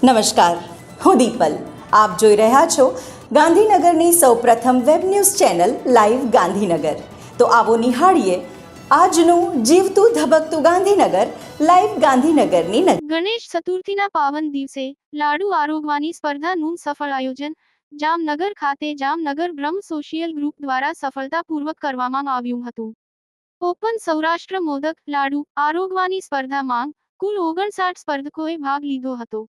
નમસ્કાર, હું દીપલ. આપ જોઈ રહ્યા છો ગાંધીનગરની સૌપ્રથમ web news channel live Gandhinagar. તો આવો નિહાળીએ આજનું જીવતું ધબકતું ગાંધીનગર લાઈવ ગાંધીનગરની નજર. ગણેશ ચતુર્થીના પાવન દિવસે લાડુ આરોગવાની સ્પર્ધાનું સફળ આયોજન જામનગર ખાતે જામનગર બ્રહ્મ સોશિયલ ગ્રુપ દ્વારા સફળતાપૂર્વક કરવામાં આવ્યું હતું. ઓપન સૌરાષ્ટ્ર મોદક લાડુ આરોગવાની સ્પર્ધામાં કુલ 59 સ્પર્ધકોએ ભાગ લીધો હતો.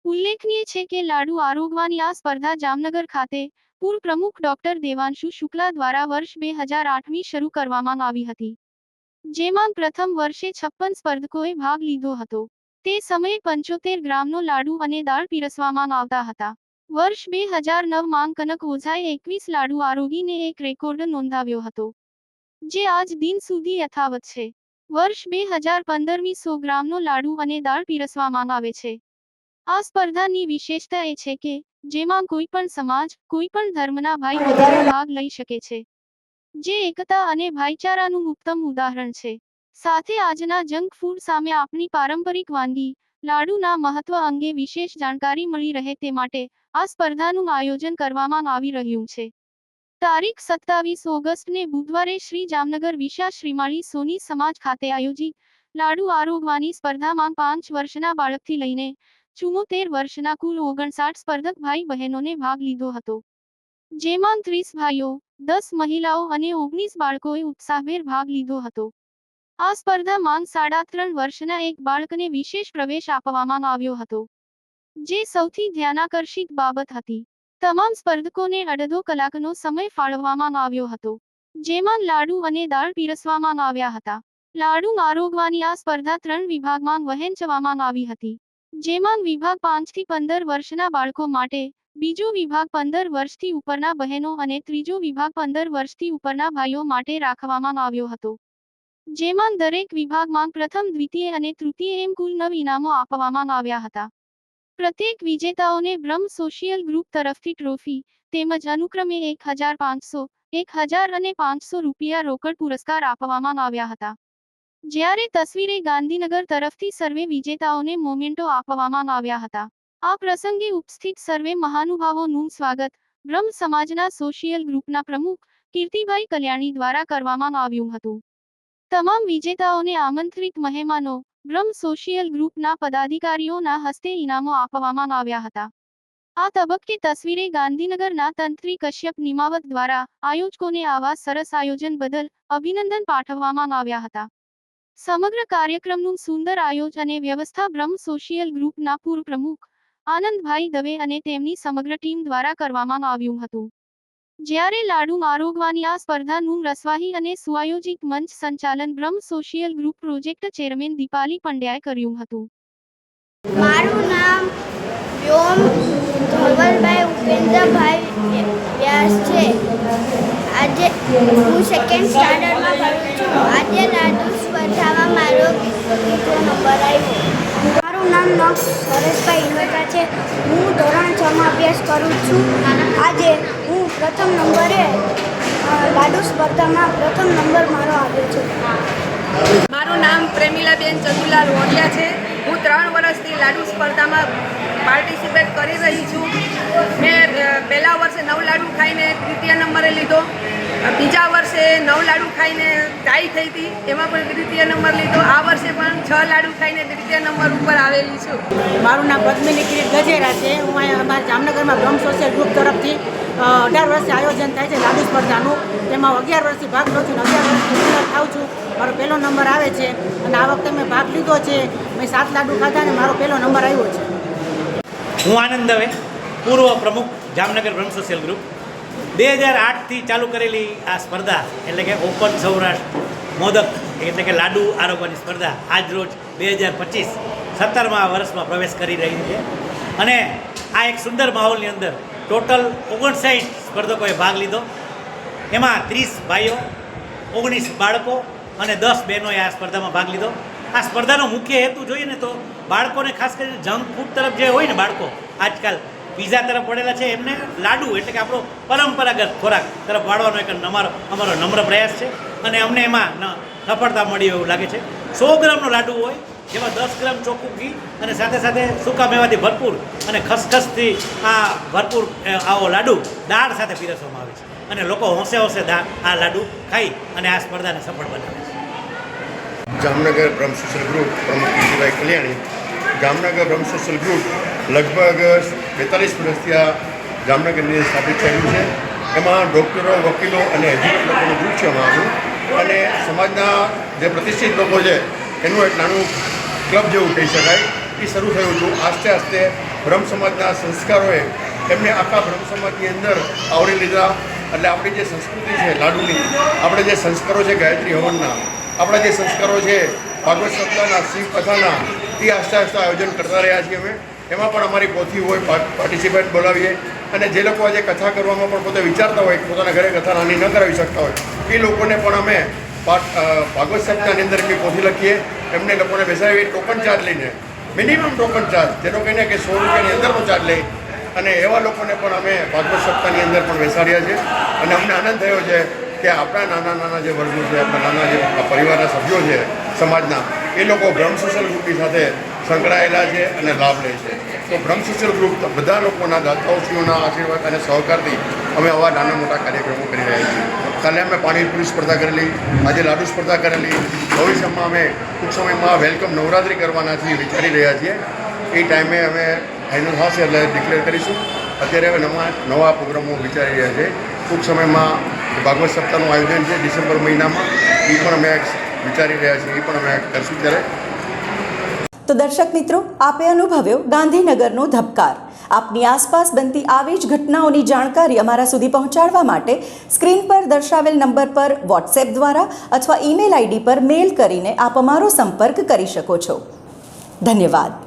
ઉલ્લેખનીય છે કે લાડુ આરોગવાની આ સ્પર્ધા જામનગર ખાતે પૂર્વ પ્રમુખ ડોક્ટર દેવાંશુ શુક્લા દ્વારા વર્ષ 2008 શરૂ કરવામાં આવી હતી, જેમાં પ્રથમ વર્ષે 56 સ્પર્ધકોએ ભાગ લીધો હતો. તે સમયે 75 ગ્રામનો લાડુ અને દાળ પીરસવામાં આવતા હતા. વર્ષ 2009માં કનક ઓઝાએ 21 લાડુ આરોગીને એક રેકોર્ડ નોંધાવ્યો હતો, જે આજ દિન સુધી યથાવત છે. વર્ષ 2015 100 ગ્રામનો લાડુ અને દાળ પીરસવામાં આવે છે. આ સ્પર્ધાની વિશેષતા એ છે કે જેમાં કોઈ પણ સમાજ, કોઈ પણ ધર્મના ભાઈ બહેનો ભાગ લઈ શકે છે, જે એકતા અને ભાઈચારાનું ઉત્તમ ઉદાહરણ છે. સાથે આજના જંક ફૂડ સામે આપણી પારંપરિક વાનગી લાડુના મહત્વ અંગે વિશેષ જાણકારી મળી રહે તે માટે આ સ્પર્ધાનું આયોજન કરવામાં આવી રહ્યું છે. તારીખ 27 ઓગસ્ટને બુધવારે શ્રી જામનગર વિશા શ્રીમાળી સોની સમાજ ખાતે આયોજિત લાડુ આરોગવાની સ્પર્ધામાં 5 વર્ષના બાળકથી લઈને 74 વર્ષના કુલ 59 સ્પર્ધક ભાઈ બહેનોને ભાગ લીધો હતો, જેમાં 30 ભાઈઓ, 10 મહિલાઓ અને 19 બાળકોએ ઉત્સાહભેર ભાગ લીધો હતો. આ સ્પર્ધામાં 3.5 વર્ષના એક બાળકને વિશેષ પ્રવેશ આપવામાં આવ્યો હતો, જે સૌથી ધ્યાનાકર્ષિત બાબત હતી. તમામ સ્પર્ધકોને અડધો કલાકનો સમય ફાળવવામાં આવ્યો હતો, જેમાં લાડુ અને દાળ પીરસવામાં આવ્યા હતા. લાડુ આરોગવાની આ સ્પર્ધા 3 વિભાગમાં વહેંચવામાં આવી હતી, જેમાં વિભાગ 5 થી 15 વર્ષના બાળકો માટે, બીજો વિભાગ 15 વર્ષથી ઉપરના બહેનો અને ત્રીજો વિભાગ 15 વર્ષથી ઉપરના ભાઈઓ માટે રાખવામાં આવ્યો હતો, જેમાં દરેક વિભાગમાં પ્રથમ, દ્વિતીય અને તૃતીય એમ કુલ 9 ઇનામો આપવામાં આવ્યા હતા. પ્રત્યેક વિજેતાઓને બ્રહ્મ સોશિયલ ગ્રુપ તરફથી ટ્રોફી તેમજ અનુક્રમે 1500, 1000 અને 500 રૂપિયા રોકડ પુરસ્કાર આપવામાં આવ્યા હતા. જ્યારે તસવીરે ગાંધીનગર તરફથી સર્વે વિજેતાઓને મોમેન્ટો આપવામાં આવ્યા હતા. આ પ્રસંગે ઉપસ્થિત સર્વે મહાનુભાવોનું સ્વાગત બ્રહ્મ સમાજના સોશિયલ ગ્રુપના પ્રમુખ કીર્તિભાઈ કલ્યાણી દ્વારા કરવામાં આવ્યું હતું. તમામ વિજેતાઓને આમંત્રિત મહેમાનો બ્રહ્મ સોશિયલ ગ્રુપના પદાધિકારીઓના હસ્તે ઇનામો આપવામાં આવ્યા હતા. આ તબક્કે તસવીરે ગાંધીનગરના તંત્રી કશ્યપ નિમાવત દ્વારા આયોજકોને આવા સરસ આયોજન બદલ અભિનંદન પાઠવવામાં આવ્યા હતા. સમગ્ર કાર્યક્રમનું સુંદર આયોજન અને વ્યવસ્થા બ્રહ્મ સોશિયલ ગ્રુપના પૂર્વ પ્રમુખ આનંદભાઈ દવે અને તેમની સમગ્ર ટીમ દ્વારા કરવામાં આવ્યું હતું. જ્યારે લાડુ આરોગવાની આ સ્પર્ધાનું રસવાહી અને સુઆયોજિત મંચ સંચાલન બ્રહ્મ social group project chairman Dipali પંડ્યાએ કર્યું હતું. મારું નામ વ્યોમ ધવલભાઈ ઉપેન્દ્રભાઈ વ્યાસ છે. આજે હું સેકન્ડ સ્ટાન્ડર્ડમાં ભણું છું. આજે લાડુ સ્પર્ધામાં મારો બીજો નંબર આવ્યો. મારું નામ નક્ષ હરેશભાઈ ઇન્વર્ટા છે. હું ધોરણ 6માં અભ્યાસ કરું છું. આજે હું પ્રથમ નંબરે લાડુ સ્પર્ધામાં પ્રથમ નંબર મારો આવ્યો છે. મારું નામ પ્રેમિલાબેન ચંદુલાલ વોડિયા છે. હું 3 વર્ષથી લાડુ સ્પર્ધામાં પાર્ટિસિપેટ કરી રહી છું. મેં પહેલા વર્ષે 9 લાડુ ખાઈને તૃતીય નંબરે લીધો. બીજા વર્ષે 9 લાડુ ખાઈને ટાઈ થઈ હતી, એમાં પણ તૃતીય નંબર લીધો. આ વર્ષે પણ 6 લાડુ ખાઈને તૃતીય નંબર ઉપર આવેલી છું. મારું નામ પદ્મિની કિરીટ ગજેરા છે. હું અહીંયા અમારા જામનગરમાં બ્રહ્મ સોશિયલ ગ્રુપ તરફથી 18 વર્ષે આયોજન થાય છે લાડુ સ્પર્ધાનું. તેમાં 11 વર્ષથી ભાગ લઉં છું અને 11 વર્ષથી વિનર થાઉં છું. મારો પહેલો નંબર આવે છે અને આ વખતે મેં ભાગ લીધો છે. મેં 7 લાડુ ખાધા અને મારો પહેલો નંબર આવ્યો છે. હું આનંદ દવે, પૂર્વ પ્રમુખ જામનગર બ્રહ્મ સોશિયલ ગ્રુપ. 2008થી ચાલુ કરેલી આ સ્પર્ધા એટલે કે ઓપન સૌરાષ્ટ્ર મોદક એટલે કે લાડુ આરોગવાની સ્પર્ધા આજ રોજ 2025 17મા વર્ષમાં પ્રવેશ કરી રહી છે. અને આ એક સુંદર માહોલની અંદર ટોટલ 59 સ્પર્ધકોએ ભાગ લીધો. એમાં 30 ભાઈઓ, 19 બાળકો અને 10 બહેનોએ આ સ્પર્ધામાં ભાગ લીધો. આ સ્પર્ધાનો મુખ્ય હેતુ જોઈએ ને તો બાળકોને ખાસ કરીને જંક ફૂડ તરફ જે હોય ને, બાળકો આજકાલ પીઝા તરફ વળેલા છે, એમને લાડુ એટલે કે આપણો પરંપરાગત ખોરાક તરફ વાળવાનો એક અમારો નમ્ર પ્રયાસ છે અને અમને એમાં સફળતા મળી એવું લાગે છે. 100 ગ્રામનો લાડુ હોય જેમાં 10 ગ્રામ ચોખ્ખું ઘી અને સાથે સાથે સૂકા મેવાથી ભરપૂર અને ખસખસથી આ ભરપૂર આવો લાડુ દાળ સાથે પીરસવામાં આવે છે અને લોકો હોંશે હોંશે આ લાડુ ખાઈ અને આ સ્પર્ધાને સફળ બનાવે છે. જામનગર બ્રહ્મ સોશિયલ ગ્રુપ પ્રમુખ કીર્તિભાઈ કલ્યાણી. જામનગર બ્રહ્મ સોશિયલ ગ્રુપ લગભગ 42 વર્ષથી આ જામનગરની સ્થાપિત થયેલું છે. એમાં ડૉક્ટરો, વકીલો અને એજ્યુકેટ લોકોનું ગ્રુપ છે અમારું, અને સમાજના જે પ્રતિષ્ઠિત લોકો છે એનું એક નાનું ક્લબ જેવું કહી શકાય એ શરૂ થયું હતું. આસ્તે આસ્તે બ્રહ્મ સમાજના સંસ્કારોએ એમને આખા બ્રહ્મ સમાજની અંદર આવરી લીધા. એટલે આપણી જે સંસ્કૃતિ છે લાડુની, આપણે જે સંસ્કારો છે ગાયત્રી હવનના, આપણા જે સંસ્કારો છે ભાગવત સપ્તાહના, શિવ કથાના, એ આસ્તે આસ્તે આયોજન કરતા રહ્યા છીએ અમે. એમાં પણ અમારી પોથી હોય, પાર્ટિસિપેટ બોલાવીએ, અને જે લોકો આજે કથા કરવામાં પણ પોતે વિચારતા હોય, પોતાના ઘરે કથા નાની ન કરાવી શકતા હોય, એ લોકોને પણ અમે ભાગવત સપ્તાહની અંદર એમની પોથી લખીએ, એમને લોકોને બેસાડીએ ટોકન ચાર્જ લઈને, મિનિમમ ટોકન ચાર્જ, જેનો કહીને કે 100 રૂપિયાની અંદરનો ચાર્જ લઈ, અને એવા લોકોને પણ અમે ભાગવત સપ્તાહની અંદર પણ બેસાડ્યા છે. અને અમને આનંદ થયો છે કે આપણા નાના જે વર્ગો છે, આપણા નાના જે પરિવારના સભ્યો છે સમાજના, એ લોકો બ્રહ્મ સોશિયલ ગ્રુપની સાથે સંકળાયેલા છે અને લાભ લે છે. તો બ્રહ્મ સોશિયલ ગ્રુપ બધા લોકોના દાતાઓશ્રીઓના આશીર્વાદ અને સહકારથી અમે આવા નાના મોટા કાર્યક્રમો કરી રહ્યા છીએ. કાલે અમે પાણીપુરી સ્પર્ધા કરેલી, આજે લાડુ સ્પર્ધા કરેલી. ભવિષ્યમાં અમે ટૂંક સમયમાં વેલકમ નવરાત્રિ કરવાના છીએ, વિચારી રહ્યા છીએ. એ ટાઈમે અમે ફાઇનલ થશે એટલે ડિક્લેર કરીશું. અત્યારે હવે નવા પ્રોગ્રામો વિચારી રહ્યા છે. ટૂંક સમયમાં ભાગવત સપ્તાહનું આયોજન છે ડિસેમ્બર મહિનામાં, એ પણ અમે વિચારી રહ્યા છીએ, એ પણ અમે કરીશું ત્યારે. તો દર્શક મિત્રો, આપે અનુભવ્યો ગાંધીનગરનો ધબકાર. આપની આસપાસ બનતી આવી જ ઘટનાઓની જાણકારી અમારા સુધી પહોંચાડવા માટે સ્ક્રીન પર દર્શાવેલ નંબર પર વોટ્સએપ દ્વારા અથવા ઈમેલ આઈડી પર મેલ કરીને આપ અમારો સંપર્ક કરી શકો છો. ધન્યવાદ.